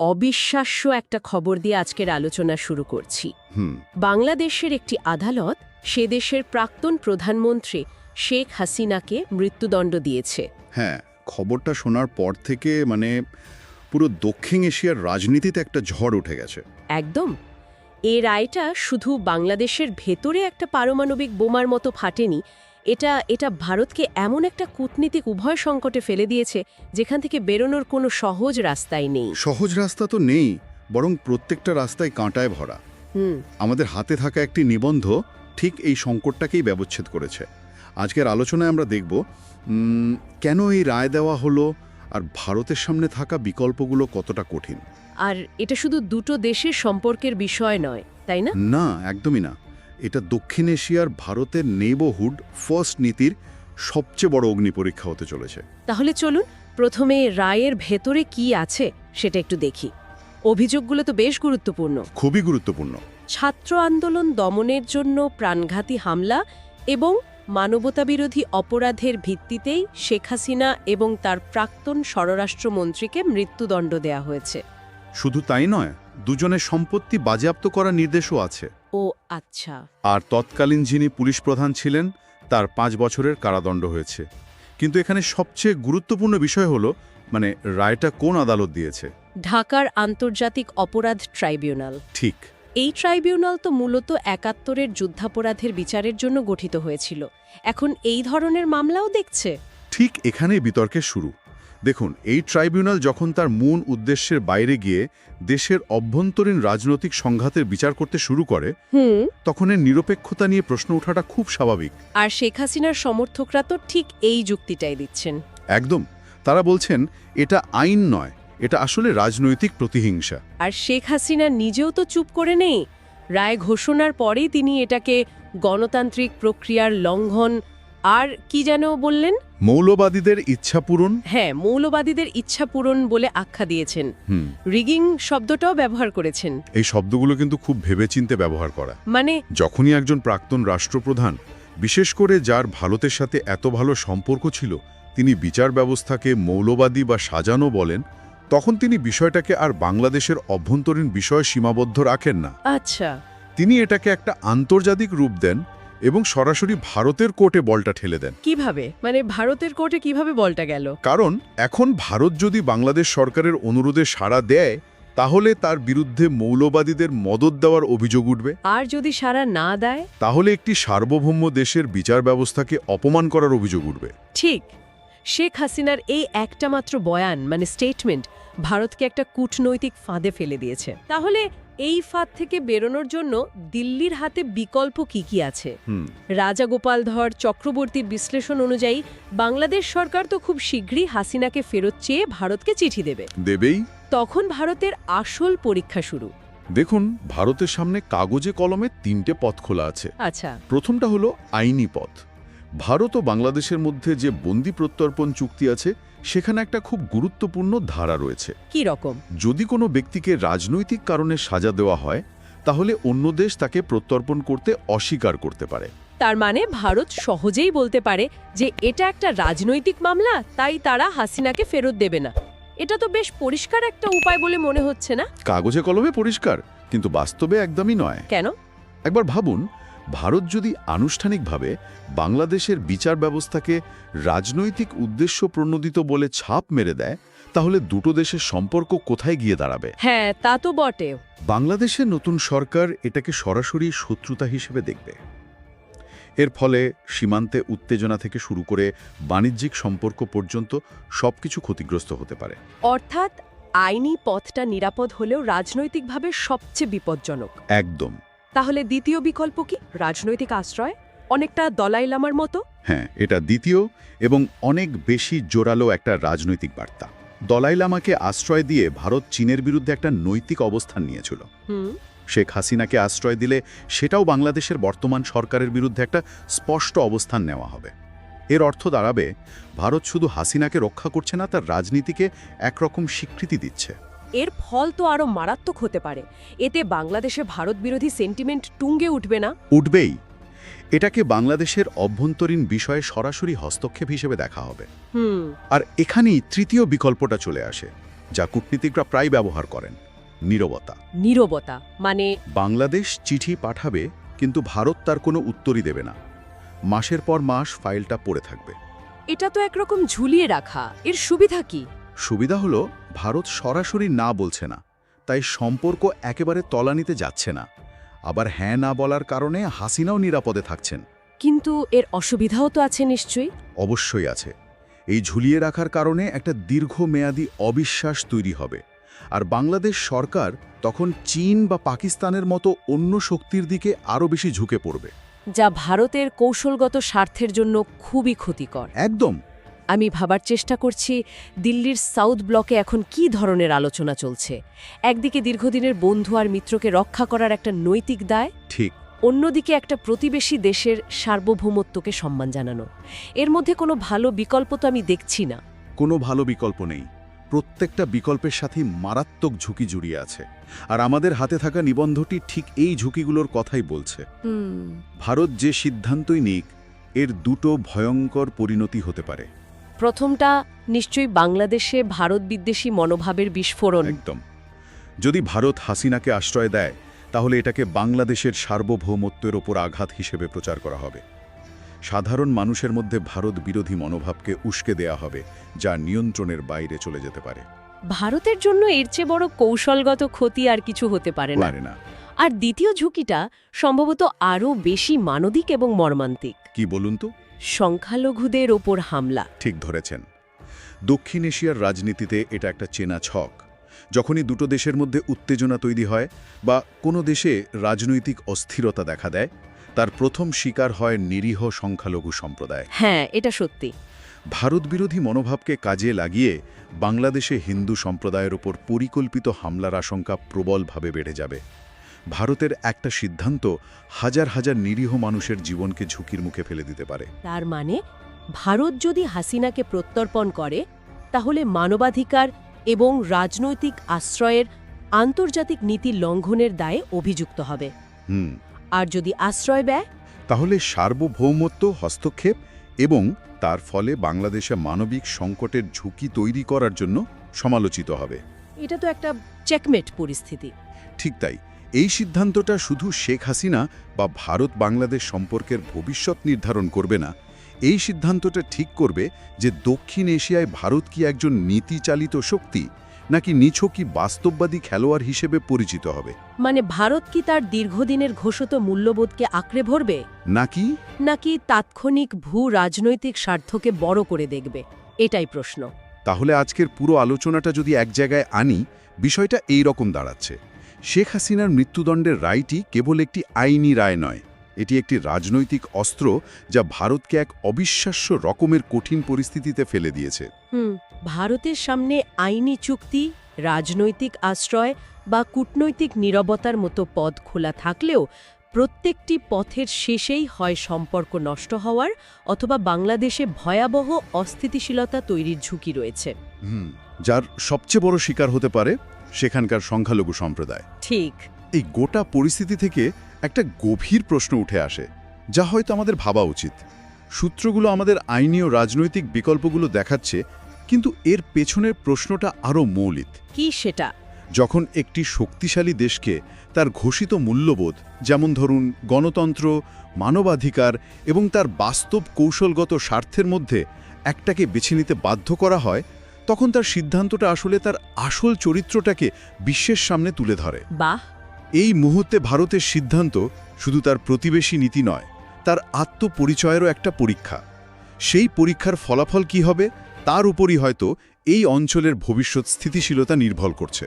অবিশ্বাস্য একটা খবর দিয়ে আজকের আলোচনা শুরু করছি। হুম। বাংলাদেশের একটি আদালত সে দেশের প্রাক্তন প্রধানমন্ত্রী শেখ হাসিনাকে মৃত্যুদণ্ড দিয়েছে। হ্যাঁ, খবরটা শোনার পর থেকে পুরো দক্ষিণ এশিয়ার রাজনীতিতে একটা ঝড় উঠে গেছে। একদম। এই রায়টা শুধু বাংলাদেশের ভেতরে একটা পারমাণবিক বোমার মতো ফাটেনি, এটা ভারতকে এমন একটা কূটনীতিক উভয় সংকটে ফেলে দিয়েছে যেখান থেকে বেরোনোর কোনো সহজ রাস্তাই নেই। সহজ রাস্তা তো নেই, বরং প্রত্যেকটা রাস্তায় কাঁটায় ভরা। আমাদের হাতে থাকা একটি নিবন্ধ ঠিক এই সংকটটাকেই ব্যবচ্ছেদ করেছে। আজকের আলোচনায় আমরা দেখব কেন এই রায় দেওয়া হলো, আর ভারতের সামনে থাকা বিকল্পগুলো কতটা কঠিন। আর এটা শুধু দুটো দেশের সম্পর্কের বিষয় নয়, তাই না? না, একদমই না। এটা দক্ষিণ এশিয়ার ভারতের নেইবারহুড ফার্স্ট নীতির সবচেয়ে বড় অগ্নিপরীক্ষা হতে চলেছে। তাহলে চলুন প্রথমে রায়ের ভেতরে কি আছে সেটা একটু দেখি। অভিযোগগুলো তো বেশ গুরুত্বপূর্ণ। খুবই গুরুত্বপূর্ণ। ছাত্র আন্দোলন দমনের জন্য প্রাণঘাতী হামলা এবং মানবতাবিরোধী অপরাধের ভিত্তিতেই শেখ হাসিনা এবং তার প্রাক্তন স্বরাষ্ট্রমন্ত্রীকে মৃত্যুদণ্ড দেয়া হয়েছে। শুধু তাই নয়, দুজনের সম্পত্তি বাজেয়াপ্ত করার নির্দেশও আছে। ও আচ্ছা। আর তৎকালীন যিনি পুলিশ প্রধান ছিলেন তার 5 বছরের কারাদণ্ড হয়েছে। কিন্তু এখানে সবচেয়ে গুরুত্বপূর্ণ বিষয় হলো রায়টা কোন আদালত দিয়েছে? ঢাকার আন্তর্জাতিক অপরাধ ট্রাইব্যুনাল। ঠিক। এই ট্রাইব্যুনাল তো মূলত ৭১-এর যুদ্ধাপরাধের বিচারের জন্য গঠিত হয়েছিল। এখন এই ধরনের মামলাও দেখছে। ঠিক এখানেই বিতর্কের শুরু। দেখুন, এই ট্রাইব্যুনাল যখন তার মূল উদ্দেশ্যের বাইরে গিয়ে দেশের অভ্যন্তরীণ রাজনৈতিক সংঘাতের বিচার করতে শুরু করে, তখন এর নিরপেক্ষতা নিয়ে প্রশ্ন ওঠাটা খুব স্বাভাবিক। আর শেখ হাসিনার সমর্থকরা তো ঠিক এই যুক্তিটাই দিচ্ছেন। একদম। তারা বলছেন এটা আইন নয়, এটা আসলে রাজনৈতিক প্রতিহিংসা। আর শেখ হাসিনা নিজেও তো চুপ করে নেই। রায় ঘোষণার পরেই তিনি এটাকে গণতান্ত্রিক প্রক্রিয়ার লঙ্ঘন আর কি যেন বললেন, মৌলবাদীদের ইচ্ছা পূরণ। হ্যাঁ, মৌলবাদীদের ইচ্ছা পূরণ বলে আখ্যা দিয়েছেন। রিগিং শব্দটাও ব্যবহার করেছেন। এই শব্দগুলো কিন্তু খুব ভেবেচিন্তে ব্যবহার করা। যখনই একজন প্রাক্তন রাষ্ট্রপ্রধান, বিশেষ করে যার ভারতের সাথে এত ভালো সম্পর্ক ছিল, তিনি বিচার ব্যবস্থাকে মৌলবাদী বা সাজানো বলেন, তখন তিনি বিষয়টাকে আর বাংলাদেশের অভ্যন্তরীণ বিষয়ে সীমাবদ্ধ রাখেন না। আচ্ছা। তিনি এটাকে একটা আন্তর্জাতিক রূপ দেন এবং সরাসরি ভারতের কোর্টে বলটা ঠেলে দেন। কিভাবে? ভারতের কোর্টে কিভাবে বলটা গেল? কারণ এখন ভারত যদি বাংলাদেশ সরকারের অনুরোধে সাড়া দেয়, তাহলে তার বিরুদ্ধে মৌলবাদীদের মদদ দেওয়ার অভিযোগ উঠবে। আর যদি সাড়া না দেয়, তাহলে একটি সার্বভৌম দেশের বিচার ব্যবস্থাকে অপমান করার অভিযোগ উঠবে। ঠিক। শেখ হাসিনার এই একটা মাত্র বয়ান স্টেটমেন্ট ভারতকে একটা কূটনৈতিক ফাঁদে ফেলে দিয়েছে। তাহলে এই ফাঁদ থেকে বেরোনোর জন্য দিল্লির হাতে বিকল্প কি আছে? রাজাগোপাল ধর চক্রবর্তীর বিশ্লেষণ অনুযায়ী বাংলাদেশ সরকার তো খুব শীঘ্রই হাসিনাকে ফেরত চেয়ে ভারতকে চিঠি দেবেই। তখন ভারতের আসল পরীক্ষা শুরু। দেখুন, ভারতের সামনে কাগজে কলমে 3টে পথ খোলা আছে। আচ্ছা। প্রথমটা হলো আইনি পথ। ভারত ও বাংলাদেশের মধ্যে যে বন্দি প্রত্যর্পণ চুক্তি আছে, সেখানে একটা খুব গুরুত্বপূর্ণ ধারা রয়েছে। কি রকম? যদি কোনো ব্যক্তিকে রাজনৈতিক কারণে সাজা দেওয়া হয়, তাহলে অন্য দেশ তাকে প্রত্যর্পণ করতে অস্বীকার করতে পারে। তার মানে ভারত সহজেই বলতে পারে যে এটা একটা রাজনৈতিক মামলা, তাই তারা হাসিনাকে ফেরত দেবে না। এটা তো বেশ পরিষ্কার একটা উপায় বলে মনে হচ্ছে না? কাগজে কলমে পরিষ্কার, কিন্তু বাস্তবে একদমই নয়। কেন? একবার ভাবুন, ভারত যদি আনুষ্ঠানিকভাবে বাংলাদেশের বিচার ব্যবস্থাকে রাজনৈতিক উদ্দেশ্য প্রণোদিত বলে ছাপ মেরে দেয়, তাহলে দুটো দেশের সম্পর্ক কোথায় গিয়ে দাঁড়াবে? হ্যাঁ, তা তো বটে। বাংলাদেশের নতুন সরকার এটাকে সরাসরি শত্রুতা হিসেবে দেখবে। এর ফলে সীমান্তে উত্তেজনা থেকে শুরু করে বাণিজ্যিক সম্পর্ক পর্যন্ত সবকিছু ক্ষতিগ্রস্ত হতে পারে। অর্থাৎ আইনি পথটা নিরাপদ হলেও রাজনৈতিকভাবে সবচেয়ে বিপজ্জনক। একদম। তাহলে দ্বিতীয় বিকল্প কি? রাজনৈতিক আশ্রয়, অনেকটা দলাই লামার মতো? হ্যাঁ, এটা দ্বিতীয় এবং অনেক বেশি জোরালো একটা রাজনৈতিক বার্তা। দলাই লামাকে আশ্রয় দিয়ে ভারত চীনের বিরুদ্ধে একটা নৈতিক অবস্থান নিয়েছিল। শেখ হাসিনাকে আশ্রয় দিলে সেটাও বাংলাদেশের বর্তমান সরকারের বিরুদ্ধে একটা স্পষ্ট অবস্থান নেওয়া হবে। এর অর্থ দাঁড়াবে, ভারত শুধু হাসিনাকে রক্ষা করছে না, তার রাজনীতিকে একরকম স্বীকৃতি দিচ্ছে। এর ফল তো আরো মারাত্মক হতে পারে। এতে বাংলাদেশে ভারত বিরোধী সেন্টিমেন্ট তুঙ্গে উঠবে না? উঠবেই। এটাকে বাংলাদেশের অভ্যন্তরীণ বিষয়ে সরাসরি হস্তক্ষেপ হিসেবে দেখা হবে। আর এখানেই তৃতীয় বিকল্পটা চলে আসে, যা কূটনীতিকরা প্রায় ব্যবহার করেন, নীরবতা। নীরবতা মানে বাংলাদেশ চিঠি পাঠাবে, কিন্তু ভারত তার কোনো উত্তরই দেবে না। মাসের পর মাস ফাইলটা পড়ে থাকবে। এটা তো একরকম ঝুলিয়ে রাখা। এর সুবিধা কি? সুবিধা হলো ভারত সরাসরি না বলছে না, তাই সম্পর্ক একেবারে তলানিতে যাচ্ছে না। আবার হ্যাঁ না বলার কারণে হাসিনাও নিরাপদে থাকছেন। কিন্তু এর অসুবিধাও তো আছে নিশ্চয়ই। অবশ্যই আছে। এই ঝুলিয়ে রাখার কারণে একটা দীর্ঘমেয়াদী অবিশ্বাস তৈরি হবে, আর বাংলাদেশ সরকার তখন চীন বা পাকিস্তানের মতো অন্য শক্তির দিকে আরও বেশি ঝুঁকে পড়বে, যা ভারতের কৌশলগত স্বার্থের জন্য খুবই ক্ষতিকর। একদম। আমি ভাবার চেষ্টা করছি দিল্লির সাউথ ব্লকে এখন কী ধরনের আলোচনা চলছে। একদিকে দীর্ঘদিনের বন্ধু আর মিত্রকে রক্ষা করার একটা নৈতিক দায়, ঠিক। অন্যদিকে একটা প্রতিবেশী দেশের সার্বভৌমত্বকে সম্মান জানানো। এর মধ্যে কোনো ভালো বিকল্প তো আমি দেখছি না। কোনো ভালো বিকল্প নেই। প্রত্যেকটা বিকল্পের সাথেই মারাত্মক ঝুঁকি জড়িয়ে আছে, আর আমাদের হাতে থাকা নিবন্ধটি ঠিক এই ঝুঁকিগুলোর কথাই বলছে। ভারত যে সিদ্ধান্তই নিক, এর দুটো ভয়ঙ্কর পরিণতি হতে পারে। প্রথমটা নিশ্চয়ই বাংলাদেশে ভারত বিদ্বেষী মনোভাবের বিস্ফোরণ। একদম। যদি ভারত হাসিনাকে আশ্রয় দেয়, তাহলে এটাকে বাংলাদেশের সার্বভৌমত্বের ওপর আঘাত হিসেবে প্রচার করা হবে। সাধারণ মানুষের মধ্যে ভারত বিরোধী মনোভাবকে উস্কে দেয়া হবে, যা নিয়ন্ত্রণের বাইরে চলে যেতে পারে। ভারতের জন্য এর চেয়ে বড় কৌশলগত ক্ষতি আর কিছু হতে পারে না। আর দ্বিতীয় ঝুঁকিটা সম্ভবত আরও বেশি মানবিক এবং মর্মান্তিক। কি বলুন তো? সংখ্যালঘুদের ওপর হামলা। ঠিক ধরেছেন। দক্ষিণ এশিয়ার রাজনীতিতে এটা একটা চেনা ছক। যখনই দুটো দেশের মধ্যে উত্তেজনা তৈরি হয় বা কোনো দেশে রাজনৈতিক অস্থিরতা দেখা দেয়, তার প্রথম শিকার হয় নিরীহ সংখ্যালঘু সম্প্রদায়। হ্যাঁ, এটা সত্যি। ভারত বিরোধী মনোভাবকে কাজে লাগিয়ে বাংলাদেশে হিন্দু সম্প্রদায়ের ওপর পরিকল্পিত হামলার আশঙ্কা প্রবলভাবে বেড়ে যাবে। ভারতের একটা সিদ্ধান্ত হাজার হাজার নিরীহ মানুষের জীবনকে ঝুঁকির মুখে ফেলে দিতে পারে। তার মানে ভারত যদি হাসিনাকে প্রত্যর্পণ করে, তাহলে মানবাধিকার এবং রাজনৈতিক আশ্রয়ের আন্তর্জাতিক নীতি লঙ্ঘনের দায়ে অভিযুক্ত হবে। আর যদি আশ্রয় দেয়, তাহলে সার্বভৌমত্ব হস্তক্ষেপ এবং তার ফলে বাংলাদেশে মানবিক সংকটের ঝুঁকি তৈরি করার জন্য সমালোচিত হবে। এটা তো একটা চেকমেট পরিস্থিতি। ঠিক তাই। এই সিদ্ধান্তটা শুধু শেখ হাসিনা বা ভারত বাংলাদেশ সম্পর্কের ভবিষ্যৎ নির্ধারণ করবে না, এই সিদ্ধান্তটা ঠিক করবে যে দক্ষিণ এশিয়ায় ভারত কি একজন নীতিচালিত শক্তি নাকি নিছকই বাস্তববাদী খেলোয়াড় হিসেবে পরিচিত হবে। মানে ভারত কি তার দীর্ঘদিনের ঘোষিত মূল্যবোধকে আঁকড়ে ধরবে, নাকি তাৎক্ষণিক ভূ রাজনৈতিক স্বার্থকে বড় করে দেখবে? এটাই প্রশ্ন। তাহলে আজকের পুরো আলোচনাটা যদি এক জায়গায় আনি, বিষয়টা এই রকম দাঁড়াচ্ছে। শেখ হাসিনার মৃত্যুদণ্ডের রায়টি কেবল একটি আইনি রায় নয়, এটি একটি রাজনৈতিক অস্ত্র যা ভারতকে এক অবিশ্বাস্য রকমের কঠিন পরিস্থিতিতে ফেলে দিয়েছে। ভারতের সামনে আইনি চুক্তি, রাজনৈতিক আশ্রয় বা কূটনৈতিক নীরবতার মতো পথ খোলা থাকলেও প্রত্যেকটি পথের শেষেই হয় সম্পর্ক নষ্ট হওয়ার অথবা বাংলাদেশে ভয়াবহ অস্থিতিশীলতা তৈরির ঝুঁকি রয়েছে। যার সবচেয়ে বড় শিকার হতে পারে সেখানকার সংখ্যালঘু সম্প্রদায়। ঠিক। এই গোটা পরিস্থিতি থেকে একটা গভীর প্রশ্ন উঠে আসে, যা হয়তো আমাদের ভাবা উচিত। সূত্রগুলো আমাদের আইনি ও রাজনৈতিক বিকল্পগুলো দেখাচ্ছে, কিন্তু এর পেছনের প্রশ্নটা আরও মৌলিক। কি সেটা? যখন একটি শক্তিশালী দেশকে তার ঘোষিত মূল্যবোধ, যেমন ধরুন গণতন্ত্র, মানবাধিকার এবং তার বাস্তব কৌশলগত স্বার্থের মধ্যে একটাকে বেছে নিতে বাধ্য করা হয়, তখন তার সিদ্ধান্তটা আসলে তার আসল চরিত্রটাকে বিশ্বের সামনে তুলে ধরে। বাহ! এই মুহূর্তে ভারতের সিদ্ধান্ত শুধু তার প্রতিবেশী নীতি নয়, তার আত্মপরিচয়েরও একটা পরীক্ষা। সেই পরীক্ষার ফলাফল কি হবে, তার উপরই হয়তো এই অঞ্চলের ভবিষ্যৎ স্থিতিশীলতা নির্ভর করছে।